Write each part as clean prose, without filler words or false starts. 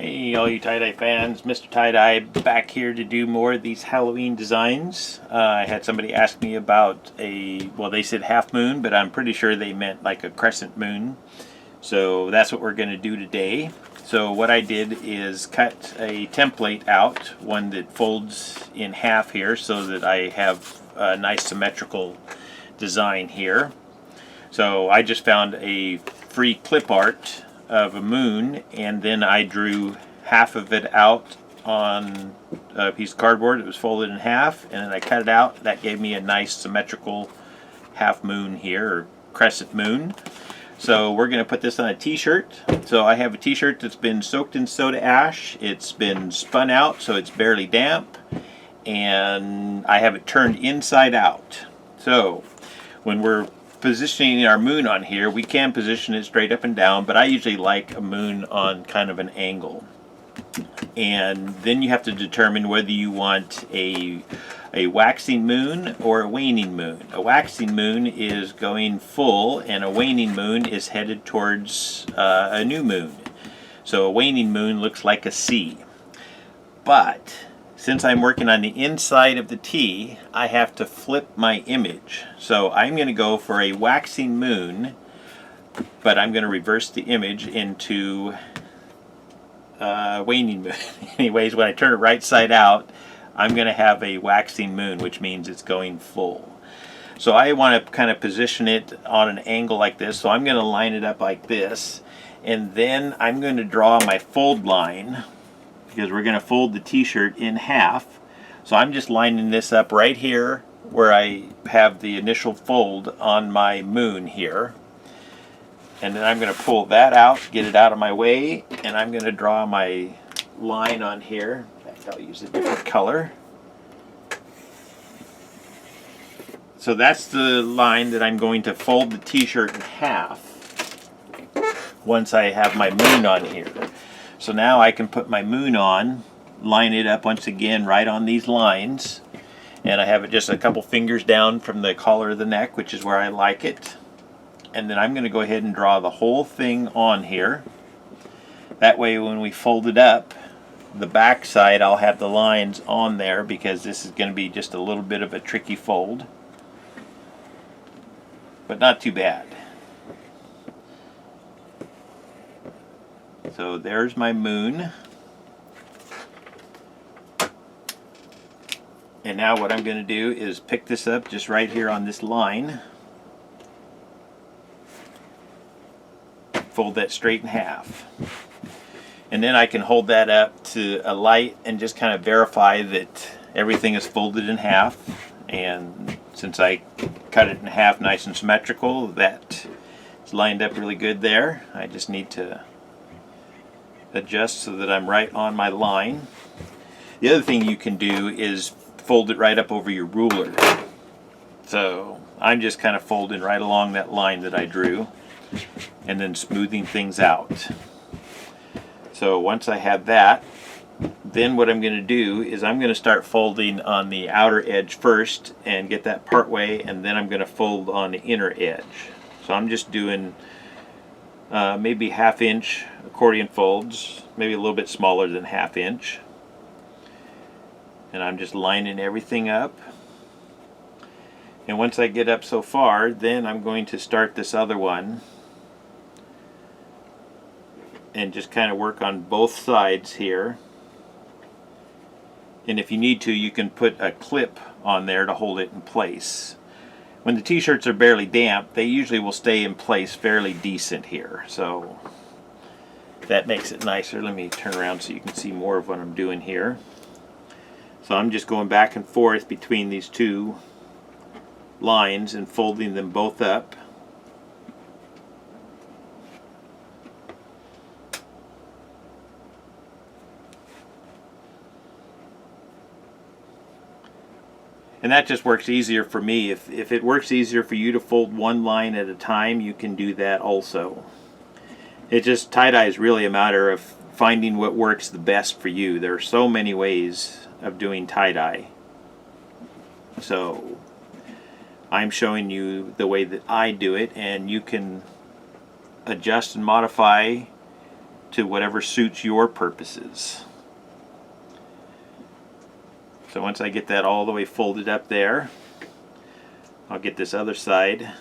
Hey all you tie-dye fans, MrTieDye back here to do more of these Halloween designs. I had somebody ask me about they said half moon, but I'm pretty sure they meant like a crescent moon. So that's what we're going to do today. So what I did is cut a template out, one that folds in half here so that I have a nice symmetrical design here. So I just found a free clip art of a moon, and then I drew half of it out on a piece of cardboard. It was folded in half, and then I cut it out. That gave me a nice symmetrical half moon here, or crescent moon. So we're going to put this on a t-shirt. So I have a t-shirt that's been soaked in soda ash. It's been spun out so it's barely damp, and I have it turned inside out. So when we're positioning our moon on here, we can position it straight up and down, but I usually like a moon on kind of an angle. And then you have to determine whether you want a waxing moon or a waning moon. A waxing moon is going full, and a waning moon is headed towards a new moon. So a waning moon looks like a C. But since I'm working on the inside of the T, I have to flip my image. So I'm going to go for a waxing moon, but I'm going to reverse the image into waning moon. Anyways, when I turn it right side out, I'm going to have a waxing moon, which means it's going full. So I want to kind of position it on an angle like this. So I'm going to line it up like this, and then I'm going to draw my fold line, because we're going to fold the t-shirt in half. So I'm just lining this up right here where I have the initial fold on my moon here. And then I'm going to pull that out, get it out of my way, and I'm going to draw my line on here. In fact, I'll use a different color. So that's the line that I'm going to fold the t-shirt in half once I have my moon on here. So now I can put my moon on, line it up once again right on these lines, and I have it just a couple fingers down from the collar of the neck, which is where I like it. And then I'm going to go ahead and draw the whole thing on here. That way when we fold it up, the back side I'll have the lines on there, because this is going to be just a little bit of a tricky fold. But not too bad. So there's my moon. And now what I'm going to do is pick this up just right here on this line. Fold that straight in half. And then I can hold that up to a light and just kind of verify that everything is folded in half. And since I cut it in half nice and symmetrical, that is lined up really good there. I just need to adjust so that I'm right on my line. The other thing you can do is fold it right up over your ruler. So I'm just kind of folding right along that line that I drew, and then smoothing things out. So once I have that, then what I'm going to do is I'm going to start folding on the outer edge first and get that part way, and then I'm going to fold on the inner edge. So I'm just doing maybe ½ accordion folds, maybe a little bit smaller than ½ inch. And I'm just lining everything up. And once I get up so far, then I'm going to start this other one and just kind of work on both sides here. And if you need to, you can put a clip on there to hold it in place. When the t-shirts are barely damp, they usually will stay in place fairly decent here. So that makes it nicer. Let me turn around so you can see more of what I'm doing here. So I'm just going back and forth between these two lines and folding them both up. And that just works easier for me. If it works easier for you to fold one line at a time, you can do that also. Tie-dye is really a matter of finding what works the best for you. There are so many ways of doing tie-dye. So I'm showing you the way that I do it, and you can adjust and modify to whatever suits your purposes. So once I get that all the way folded up there, I'll get this other side.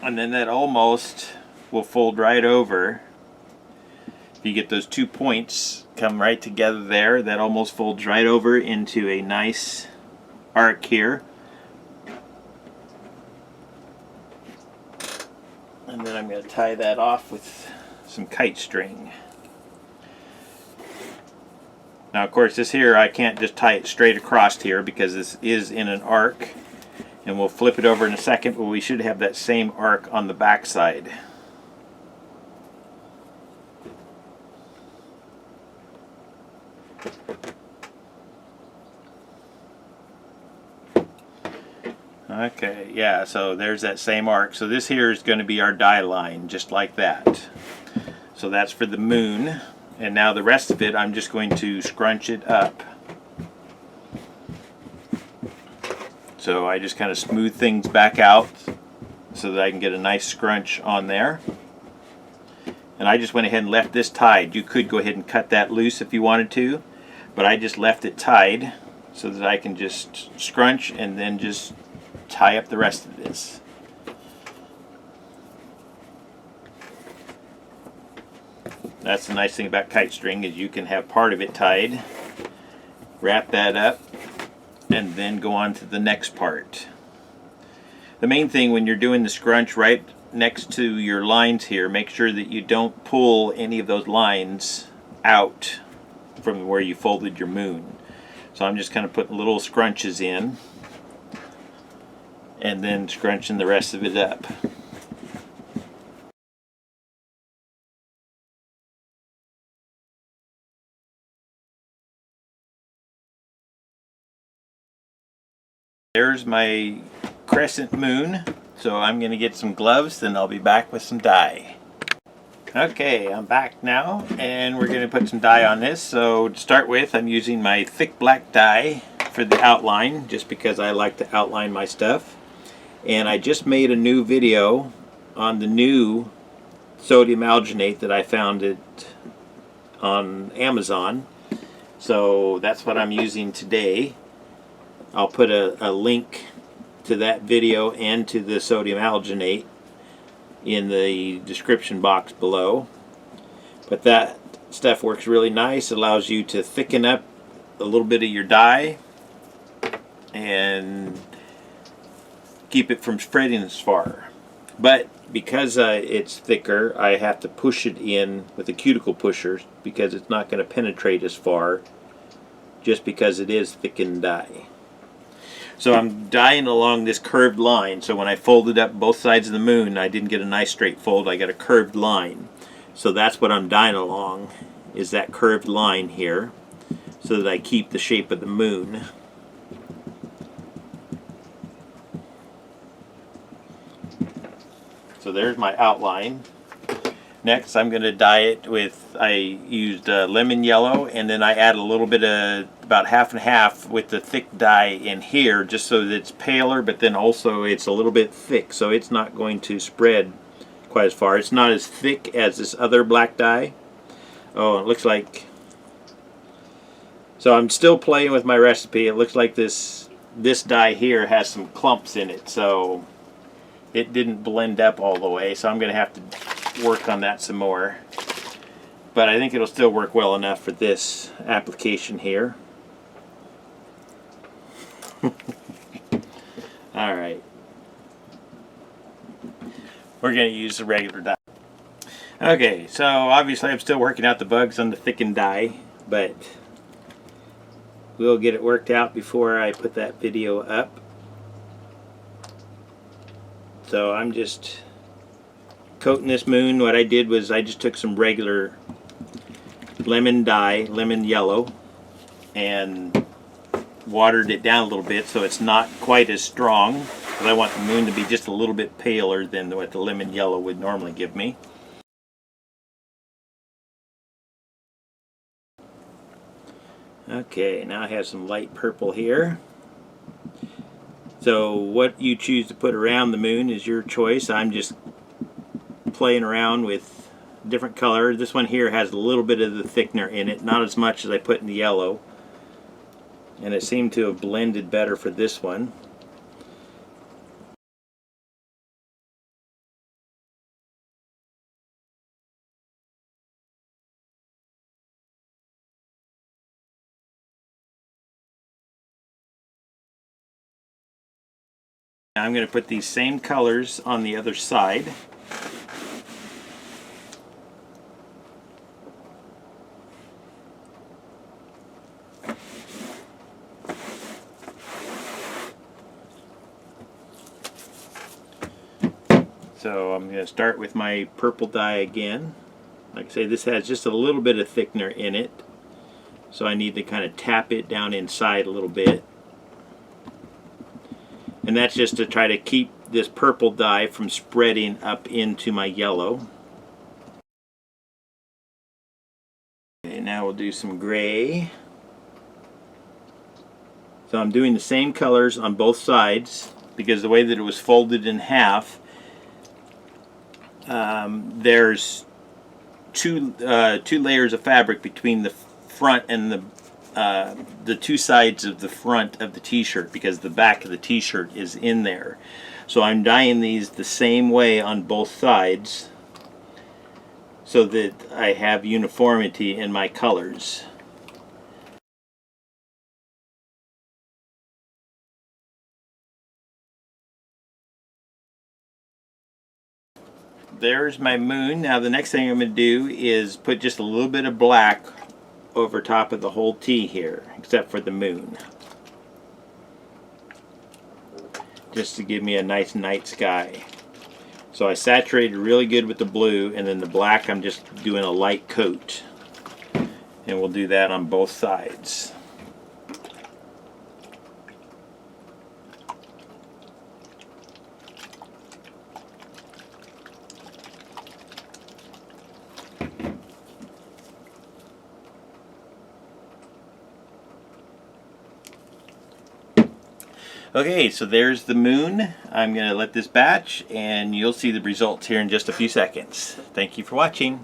And then that almost will fold right over. If you get those 2 points come right together there, that almost folds right over into a nice arc here. And then I'm going to tie that off with some kite string. Now of course this here, I can't just tie it straight across here because this is in an arc. And we'll flip it over in a second, but we should have that same arc on the back side. Okay, yeah, so there's that same arc. So this here is going to be our die line, just like that. So that's for the moon. And now the rest of it, I'm just going to scrunch it up. So I just kind of smooth things back out so that I can get a nice scrunch on there. And I just went ahead and left this tied. You could go ahead and cut that loose if you wanted to, but I just left it tied so that I can just scrunch and then just tie up the rest of this. That's the nice thing about kite string, is you can have part of it tied, wrap that up, and then go on to the next part. The main thing when you're doing the scrunch right next to your lines here, make sure that you don't pull any of those lines out from where you folded your moon. So I'm just kind of putting little scrunches in and then scrunching the rest of it up. There's my crescent moon, so I'm going to get some gloves, then I'll be back with some dye. Okay, I'm back now, and we're going to put some dye on this. So to start with, I'm using my thick black dye for the outline, just because I like to outline my stuff. And I just made a new video on the new sodium alginate that I found on Amazon. So that's what I'm using today. I'll put a link to that video and to the sodium alginate in the description box below. But that stuff works really nice. It allows you to thicken up a little bit of your dye and keep it from spreading as far. But because it's thicker, I have to push it in with a cuticle pusher because it's not going to penetrate as far, just because it is thickened dye. So I'm dyeing along this curved line. So when I folded up both sides of the moon, I didn't get a nice straight fold. I got a curved line. So that's what I'm dyeing along, is that curved line here, so that I keep the shape of the moon. So there's my outline. Next I'm going to dye it with, I used lemon yellow, and then I add a little bit of, about half and half with the thick dye in here, just so that it's paler, but then also it's a little bit thick, so it's not going to spread quite as far. It's not as thick as this other black dye. Oh, it looks like, so I'm still playing with my recipe. It looks like this dye here has some clumps in it, so it didn't blend up all the way, so I'm going to have to work on that some more. But I think it'll still work well enough for this application here. Alright. We're going to use the regular dye. Okay, so obviously I'm still working out the bugs on the thickened dye, but we'll get it worked out before I put that video up. So I'm just coating this moon. What I did was I just took some regular lemon dye, lemon yellow, and watered it down a little bit so it's not quite as strong, because I want the moon to be just a little bit paler than what the lemon yellow would normally give me. Okay, now I have some light purple here. So what you choose to put around the moon is your choice. I'm just playing around with different colors. This one here has a little bit of the thickener in it, not as much as I put in the yellow. And it seemed to have blended better for this one. Now I'm going to put these same colors on the other side. So I'm going to start with my purple dye again. Like I say, this has just a little bit of thickener in it, so I need to kind of tap it down inside a little bit. And that's just to try to keep this purple dye from spreading up into my yellow. Okay, now we'll do some gray. So I'm doing the same colors on both sides because the way that it was folded in half, there's two layers of fabric between the front and the two sides of the front of the t-shirt, because the back of the t-shirt is in there. So I'm dyeing these the same way on both sides so that I have uniformity in my colors. There's my moon. Now the next thing I'm going to do is put just a little bit of black over top of the whole tee here, except for the moon, just to give me a nice night sky. So I saturated really good with the blue, and then the black I'm just doing a light coat, and we'll do that on both sides. Okay, so there's the moon. I'm going to let this batch and you'll see the results here in just a few seconds. Thank you for watching.